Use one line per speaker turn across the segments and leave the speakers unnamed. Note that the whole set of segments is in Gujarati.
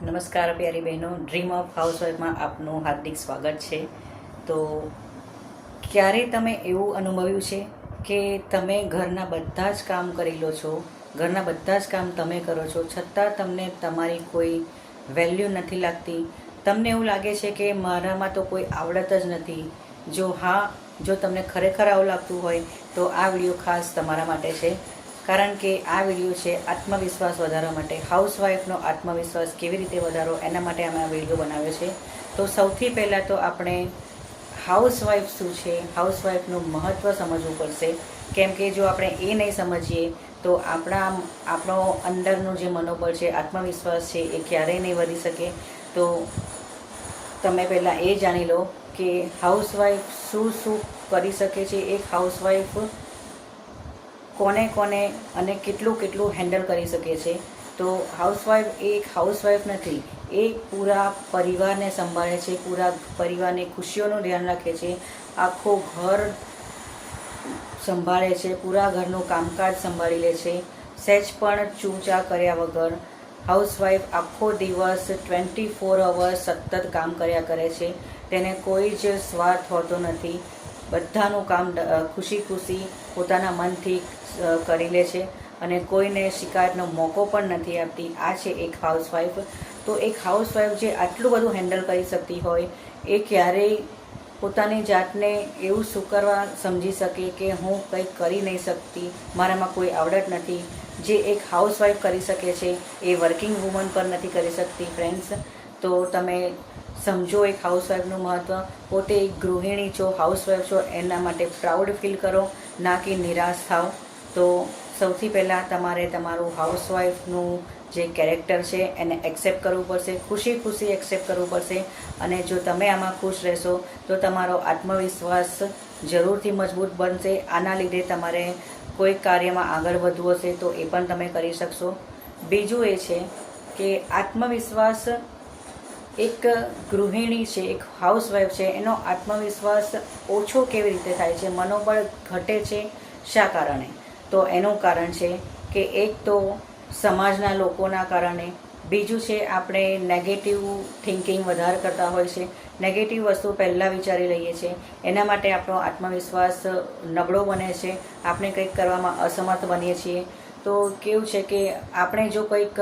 નમસ્કાર પ્યારી બહેનો, ડ્રીમ ઓફ હાઉસવાઈફમાં આપનું હાર્દિક સ્વાગત છે. તો ક્યારે તમે એવું અનુભવ્યું છે કે તમે ઘરના બધા જ કામ કરી લો છો, ઘરના બધા જ કામ તમે કરો છો, છતાં તમને તમારી કોઈ વેલ્યુ નથી લાગતી? તમને એવું લાગે છે કે મારામાં તો કોઈ આવડત જ નથી? જો તમને ખરેખર આવું લાગતું હોય તો આ વિડીયો ખાસ તમારા માટે છે. કારણ કે આ વિડીયો છે આત્મવિશ્વાસ વધારવા માટે. હાઉસવાઈફનો આત્મવિશ્વાસ કેવી રીતે વધારો એના માટે અમે આ વિડીયો બનાવ્યો છે. તો સૌથી પહેલાં તો આપણે હાઉસવાઈફ શું છે, હાઉસવાઈફનું મહત્ત્વ સમજવું પડશે. કેમ કે જો આપણે એ નહીં સમજીએ તો આપણો અંદરનું જે મનોબળ છે, આત્મવિશ્વાસ છે, એ ક્યારેય નહીં વધી શકે. તો તમે પહેલાં એ જાણી લો કે હાઉસવાઈફ શું કરી શકે છે. એક હાઉસવાઈફ કોને અને કેટલું હેન્ડલ કરી શકે છે. તો હાઉસવાઈફ એ એક હાઉસવાઈફ નથી, એ પૂરા પરિવારને સંભાળે છે, પૂરા પરિવારની ખુશીઓનું ધ્યાન રાખે છે, આખું ઘર સંભાળે છે, પૂરા ઘરનું કામકાજ સંભાળી લે છે, સહેજ પણ ચૂંચા કર્યા વગર. હાઉસવાઈફ આખો દિવસ 24 અવર્સ સતત કામ કર્યા કરે છે. તેને કોઈ જ સ્વાર્થ હોતો નથી. બધાનું કામ ખુશી પોતાના મનથી કરી લે છે અને કોઈને શિકાયતનો મોકો પણ નથી આપતી. આ છે એક હાઉસવાઈફ. તો એક હાઉસવાઈફ જે આટલું બધું હેન્ડલ કરી શકતી હોય, એ ક્યારેય પોતાની જાતને એવું શું કરવા સમજી શકે કે હું કંઈક કરી નહીં શકતી, મારામાં કોઈ આવડત નથી. જે એક હાઉસવાઈફ કરી શકે છે એ વર્કિંગ વુમન પર નથી કરી શકતી ફ્રેન્ડ્સ. તો તમે સમજો એક હાઉસવાઈફનું મહત્ત્વ. પોતે એક ગૃહિણી છો, હાઉસવાઈફ છો, એના માટે પ્રાઉડ ફીલ કરો, ના કે નિરાશ થાવ. તો સૌથી પહેલાં તમારે તમારું હાઉસવાઈફનું જે કેરેક્ટર છે એને એક્સેપ્ટ કરવું પડશે, ખુશી એક્સેપ્ટ કરવું પડશે. અને જો તમે આમાં ખુશ રહેશો તો તમારો આત્મવિશ્વાસ જરૂરથી મજબૂત બનશે. આના લીધે તમારે કોઈ કાર્યમાં આગળ વધવું હશે તો એ પણ તમે કરી શકશો. બીજું એ છે કે આત્મવિશ્વાસ, એક ગૃહિણી છે, એક હાઉસવાઈફ છે, એનો આત્મવિશ્વાસ ઓછો કેવી રીતે થાય છે, મનોબળ ઘટે છે, શા કારણે? તો એનું કારણ છે કે એક તો સમાજના લોકોના કારણે, બીજું છે આપણે નેગેટિવ થિંકિંગ વધારે કરતા હોય છે, નેગેટિવ વસ્તુ પહેલાં વિચારી લઈએ છીએ. એના માટે આપણો આત્મવિશ્વાસ નબળો બને છે, આપણે કંઈક કરવામાં અસમર્થ બનીએ છીએ. તો કેવું છે કે આપણે જો કંઈક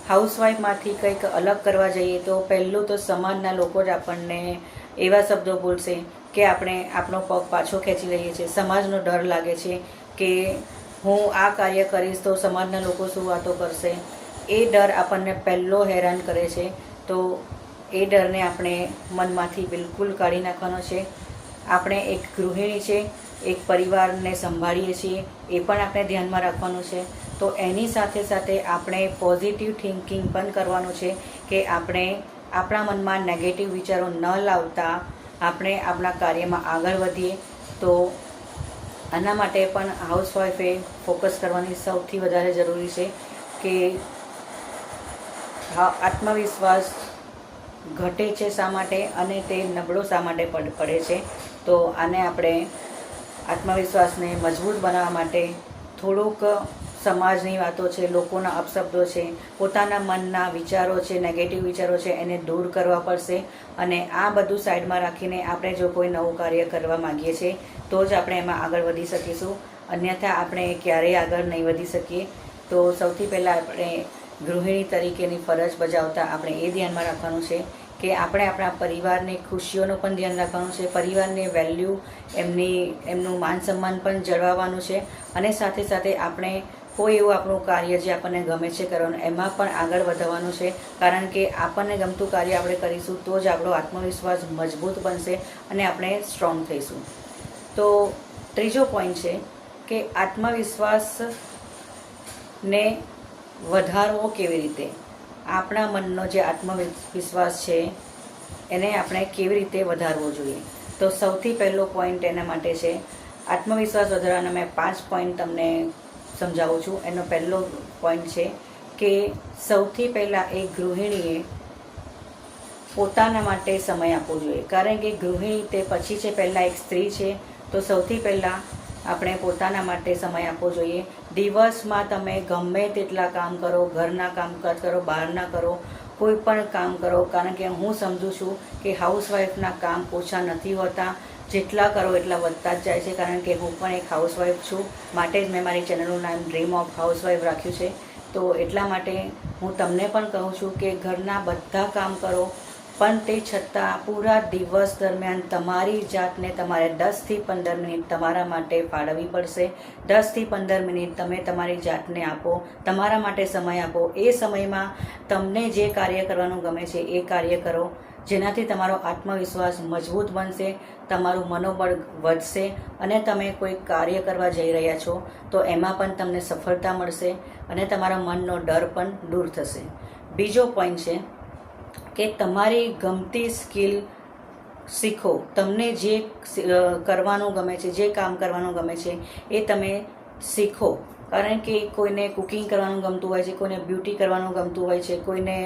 હાઉસવાઈફમાંથી કંઈક અલગ કરવા જઈએ તો પહેલું તો સમાજના લોકો જ આપણને એવા શબ્દો બોલશે કે આપણે આપણો પગ પાછો ખેંચી લઈએ છીએ. સમાજનો ડર લાગે છે કે હું આ કાર્ય કરીશ તો સમાજના લોકો શું વાતો કરશે. એ ડર આપણને પહેલો હેરાન કરે છે. તો એ ડરને આપણે મનમાંથી બિલકુલ કાઢી નાખવાનો છે. આપણે એક ગૃહિણી છે, એક પરિવારને સંભાળીએ છીએ, એ પણ આપણે ધ્યાનમાં રાખવાનું છે. તો એની સાથે સાથે આપણે પોઝિટિવ થિંકિંગ પણ કરવાનું છે કે આપણે આપણા મનમાં નેગેટિવ વિચારો ન લાવતા આપણે આપણા કાર્યમાં આગળ વધીએ. તો આના માટે પણ હાઉસવાઈફે ફોકસ કરવાની સૌથી વધારે જરૂરી છે કે આત્મવિશ્વાસ ઘટે છે શા માટે અને તે નબળો શા માટે પડે છે. તો આને આપણે આત્મવિશ્વાસને મજબૂત બનાવવા માટે થોડુંક સમાજની વાતો છે, લોકોના અપશબ્દો છે, પોતાના મનના વિચારો છે, નેગેટિવ વિચારો છે, એને દૂર કરવા પડશે. અને આ બધું સાઈડમાં રાખીને આપણે જો કોઈ નવું કાર્ય કરવા માગીએ છીએ તો જ આપણે એમાં આગળ વધી શકીશું, અન્યથા આપણે ક્યારેય આગળ નહીં વધી શકીએ. તો સૌથી પહેલાં આપણે ગૃહિણી તરીકેની ફરજ બજાવતા આપણે એ ધ્યાનમાં રાખવાનું છે કે આપણે આપણા પરિવારની ખુશીઓનું પણ ધ્યાન રાખવાનું છે, પરિવારની વેલ્યુ, એમનું માન સન્માન પણ જળવાવાનું છે. અને સાથે સાથે આપણે કોઈ એવું આપણું કાર્ય જે આપણને ગમે છે કરવાનું, એમાં પણ આગળ વધવાનું છે. કારણ કે આપણને ગમતું કાર્ય આપણે કરીશું તો જ આપણો આત્મવિશ્વાસ મજબૂત બનશે અને આપણે સ્ટ્રોંગ થઈશું. તો ત્રીજો પોઈન્ટ છે કે આત્મવિશ્વાસને વધારવો કેવી રીતે. આપણા મનનો જે આત્મવિશ્વાસ છે એને આપણે કેવી રીતે વધારવો જોઈએ. તો સૌથી પહેલો પોઈન્ટ એના માટે છે, આત્મવિશ્વાસ વધારવાના મેં 5 પોઈન્ટ તમને સમજાવું છું. એનો પહેલો પોઈન્ટ છે કે સૌથી પહેલાં એક ગૃહિણીએ પોતાના માટે સમય આપવો જોઈએ. કારણ કે ગૃહિણી તે પછી છે, પહેલાં એક સ્ત્રી છે. તો સૌથી પહેલાં આપણે પોતાના માટે સમય આપવો જોઈએ. દિવસમાં તમે ગમે તેટલા કામ કરો, ઘરના કામકાજ કરો, બહારના કરો, કોઈ પણ કામ કરો, કારણ કે હું સમજું છું કે હાઉસવાઈફના કામ ઓછા નથી હોતા, જેટલા કરો એટલા વધતા જ જાય છે. કારણ કે હું પણ એક હાઉસવાઈફ છું, માટે જ મેં મારી ચેનલનું નામ ડ્રીમ ઓફ હાઉસવાઈફ રાખ્યું છે. તો એટલા માટે હું તમને પણ કહું છું કે ઘરના બધા કામ કરો, પણ તે છતાં પૂરા દિવસ દરમિયાન તમારી જાતને તમારે 10થી 15 મિનિટ તમારા માટે ફાળવવી પડશે. 10થી 15 મિનિટ તમે તમારી જાતને આપો, તમારા માટે સમય આપો. એ સમયમાં તમને જે કાર્ય કરવાનું ગમે છે એ કાર્ય કરો, જેનાથી તમારો આત્મવિશ્વાસ મજબૂત બનશે, તમારું મનોબળ વધશે અને તમે કોઈ કાર્ય કરવા જઈ રહ્યા છો તો એમાં પણ તમને સફળતા મળશે અને તમારા મનનો ડર પણ દૂર થશે. બીજો પોઈન્ટ છે કે તમારી ગમતી સ્કિલ શીખો. તમને જે કરવાનું ગમે છે, જે કામ કરવાનું ગમે છે એ તમે શીખો. કારણ કે કોઈને કુકિંગ કરવાનું ગમતું હોય છે, કોઈને બ્યુટી કરવાનું ગમતું હોય છે, કોઈને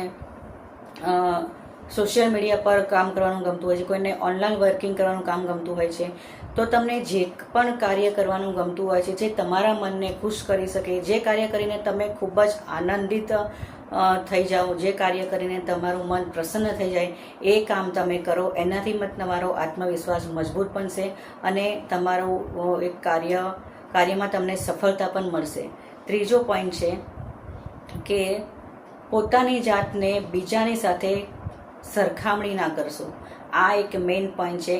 સોશિયલ મીડિયા પર કામ કરવાનું ગમતું હોય છે, કોઈને ઓનલાઈન વર્કિંગ કરવાનું કામ ગમતું હોય છે. તો તમને જે પણ કાર્ય કરવાનું ગમતું હોય છે, જે તમારા મનને ખુશ કરી શકે, જે કાર્ય કરીને તમે ખૂબ જ આનંદિત થઈ જાઓ, જે કાર્ય કરીને તમારું મન પ્રસન્ન થઈ જાય, એ કામ તમે કરો. એનાથી તમારો આત્મવિશ્વાસ મજબૂત બનશે અને તમારું એક કાર્યમાં તમને સફળતા પણ મળશે. ત્રીજો પોઈન્ટ છે કે પોતાની જાતને બીજાની સાથે સરખામણી ના કરશો. આ એક મેઇન પોઈન્ટ છે.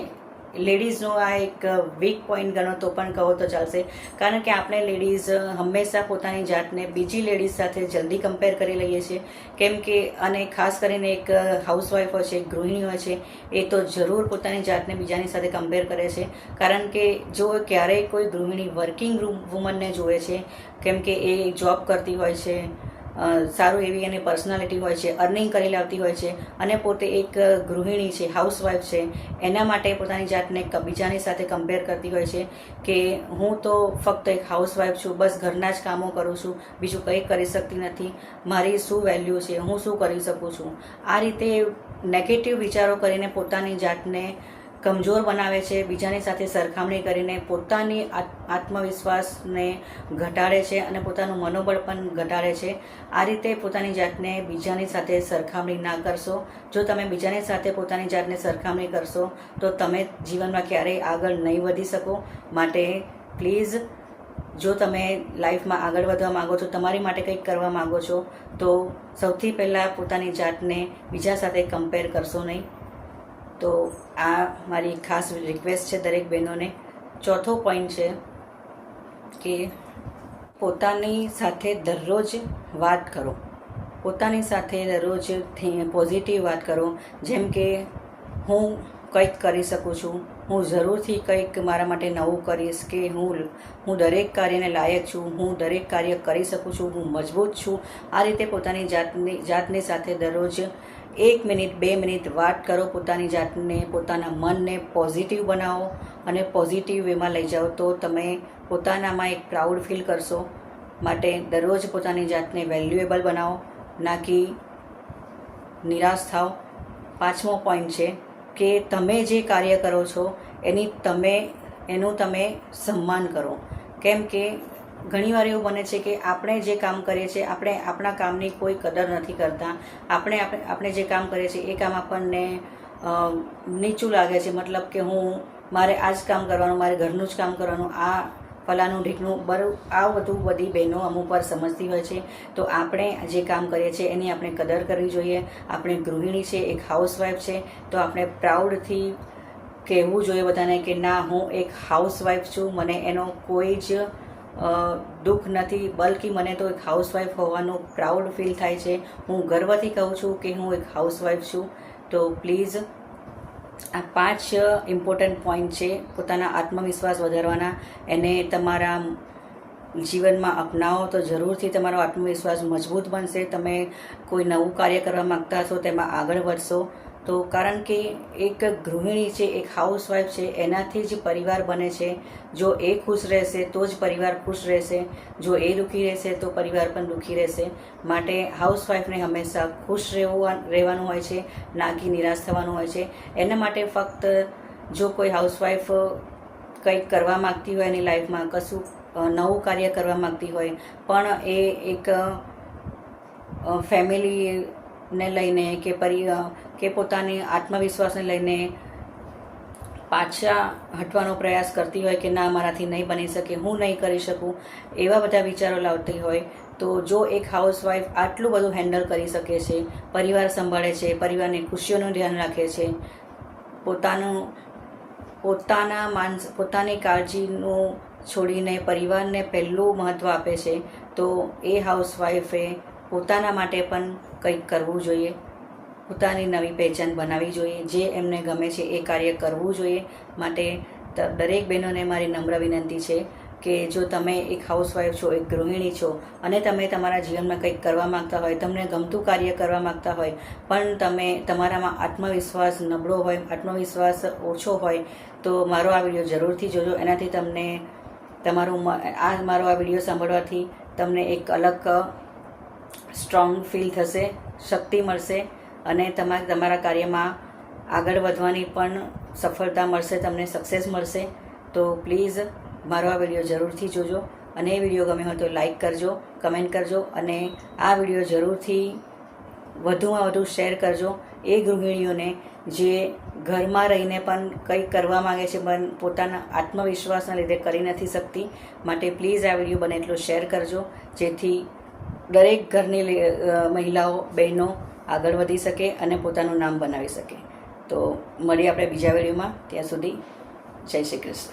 લેડીઝનો આ એક વીક પોઈન્ટ ગણો તો પણ કહો તો ચાલશે. કારણ કે આપણે લેડીઝ હંમેશા પોતાની જાતને બીજી લેડીઝ સાથે જલ્દી કમ્પેર કરી લઈએ છીએ. કેમ કે અને ખાસ કરીને એક હાઉસવાઈફ હોય છે, એક ગૃહિણી હોય છે, એ તો જરૂર પોતાની જાતને બીજાની સાથે કમ્પેર કરે છે. કારણ કે જો ક્યારેય કોઈ ગૃહિણી વર્કિંગ વુમનને જુએ છે, કેમ કે એ જોબ કરતી હોય છે, સારું એવી એની પર્સનાલિટી હોય છે, અર્નિંગ કરી લાવતી હોય છે અને પોતે એક ગૃહિણી છે, હાઉસવાઈફ છે, એના માટે પોતાની જાતને બીજાની સાથે કમ્પેર કરતી હોય છે કે હું તો ફક્ત એક હાઉસવાઈફ છું, બસ ઘરના જ કામો કરું છું, બીજું કંઈ કરી શકતી નથી, મારી શું વેલ્યુ છે, હું શું કરી શકું છું. આ રીતે નેગેટિવ વિચારો કરીને પોતાની જાતને કમજોર બનાવે છે, બીજાની સાથે સરખામણી કરીને પોતાની આત્મવિશ્વાસને ઘટાડે છે અને પોતાનું મનોબળ પણ ઘટાડે છે. આ રીતે પોતાની જાતને બીજાની સાથે સરખામણી ના કરશો. જો તમે બીજાની સાથે પોતાની જાતને સરખામણી કરશો તો તમે જીવનમાં ક્યારેય આગળ નહીં વધી શકો. માટે પ્લીઝ, જો તમે લાઈફમાં આગળ વધવા માગો છો, તમારી માટે કંઈક કરવા માગો છો, તો સૌથી પહેલાં પોતાની જાતને બીજા સાથે કમ્પેર કરશો નહીં. તો આ મારી ખાસ રિક્વેસ્ટ છે દરેક બહેનોને. ચોથો પોઈન્ટ છે કે પોતાની સાથે દરરોજ વાત કરો. પોતાની સાથે દરરોજ પોઝિટિવ વાત કરો. જેમ કે હું કંઈક કરી શકું છું, હું જરૂરથી કંઈક મારા માટે નવું કરીશ, કે હું દરેક કાર્યને લાયક છું, હું દરેક કાર્ય કરી શકું છું, હું મજબૂત છું. આ રીતે પોતાની જાતની સાથે દરરોજ 1 મિનિટ 2 મિનિટ વાત કરો. પોતાની જાતને, પોતાના મનને પોઝિટિવ બનાવો અને પોઝિટિવ વેમાં લઈ જાઓ તો તમે પોતાનામાં એક પ્રાઉડ ફીલ કરશો. માટે દરરોજ પોતાની જાતને વેલ્યુએબલ બનાવો, ના કે નિરાશ થાઓ. 5મો પોઈન્ટ છે કે તમે જે કાર્ય કરો છો એનું તમે સન્માન કરો. કેમ કે ઘણીવાર એવું બને છે કે આપણે જે કામ કરીએ છીએ, આપણે આપણા કામની કોઈ કદર નથી કરતા. આપણે જે કામ કરીએ છીએ એ કામ આપણને નીચું લાગે છે. મતલબ કે મારે આ જ કામ કરવાનું, મારે ઘરનું જ કામ કરવાનું, આ ફલાનું ઢીકનું આ બધું બધી બહેનો અમુક વાર સમજતી હોય છે. તો આપણે જે કામ કરીએ છીએ એની આપણે કદર કરવી જોઈએ. આપણે ગૃહિણી છે, એક હાઉસવાઈફ છે, તો આપણે પ્રાઉડથી કહેવું જોઈએ બધાને કે ના, હું એક હાઉસવાઈફ છું, મને એનો કોઈ જ દુઃખ નથી, બલ્કિ મને તો એક હાઉસવાઈફ હોવાનું પ્રાઉડ ફીલ થાય છે. હું ગર્વથી કહું છું કે હું એક હાઉસવાઈફ છું. તો પ્લીઝ, આ 5 ઇમ્પોર્ટન્ટ પોઈન્ટ છે પોતાના આત્મવિશ્વાસ વધારવાના. એને તમારા જીવનમાં અપનાવો તો જરૂરથી તમારો આત્મવિશ્વાસ મજબૂત બનશે. તમે કોઈ નવું કાર્ય કરવા માગતા હશો, તેમાં આગળ વધશો. તો કારણ કે એક ગૃહિણી છે, એક હાઉસવાઈફ છે, એનાથી જ પરિવાર બને છે. જો એ ખુશ રહેશે તો જ પરિવાર ખુશ રહેશે. જો એ દુઃખી રહેશે તો પરિવાર પણ દુઃખી રહેશે. માટે હાઉસવાઈફને હંમેશા ખુશ રહેવાનું હોય છે, ના કે નિરાશ થવાનું હોય છે. એના માટે ફક્ત જો કોઈ હાઉસવાઈફ કંઈક કરવા માગતી હોય એની લાઈફમાં, કશું નવું કાર્ય કરવા માગતી હોય, પણ એ એક ફેમિલી ને લઈને કે પોતાની આત્મવિશ્વાસને લઈને પાછા હટવાનો પ્રયાસ કરતી હોય કે ના મારાથી નહીં બની શકે, હું નહીં કરી શકું, એવા બધા વિચારો લાવતી હોય, તો જો એક હાઉસવાઈફ આટલું બધું હેન્ડલ કરી શકે છે, પરિવાર સંભાળે છે, પરિવારની ખુશીઓનું ધ્યાન રાખે છે, પોતાની કાળજીનું છોડીને પરિવારને પહેલું મહત્ત્વ આપે છે, તો એ હાઉસવાઈફે પોતાના માટે પણ કંઈક કરવું જોઈએ, પોતાની નવી પહેચાન બનાવવી જોઈએ, જે એમને ગમે છે એ કાર્ય કરવું જોઈએ. માટે દરેક બહેનોને મારી નમ્ર વિનંતી છે કે જો તમે એક હાઉસવાઈફ છો, એક ગૃહિણી છો અને તમે તમારા જીવનમાં કંઈક કરવા માગતા હોય, તમને ગમતું કાર્ય કરવા માગતા હોય, પણ તમારામાં આત્મવિશ્વાસ નબળો હોય, આત્મવિશ્વાસ ઓછો હોય, તો મારો આ વિડીયો જરૂરથી જોજો. એનાથી તમને મારો આ વિડીયો સાંભળવાથી તમને એક અલગ સ્ટ્રોંગ ફીલ થશે, શક્તિ મળશે અને તમારા કાર્યમાં આગળ વધવાની પણ સફળતા મળશે, તમને સક્સેસ મળશે. તો પ્લીઝ મારો આ વિડીયો જરૂરથી જોજો અને એ વિડીયો ગમે હોય તો લાઈક કરજો, કમેન્ટ કરજો અને આ વિડીયો જરૂરથી વધુમાં વધુ શેર કરજો એ ગૃહિણીઓને જે ઘરમાં રહીને પણ કંઈક કરવા માગે છે પણ પોતાના આત્મવિશ્વાસના લીધે કરી નથી શકતી. માટે પ્લીઝ આ વિડીયો બને એટલો શેર કરજો, જેથી દરેક ઘરની મહિલાઓ, બહેનો આગળ વધી શકે અને પોતાનું નામ બનાવી શકે. તો મળીએ આપણે બીજા વિડીયોમાં. ત્યાં સુધી જય શ્રી કૃષ્ણ.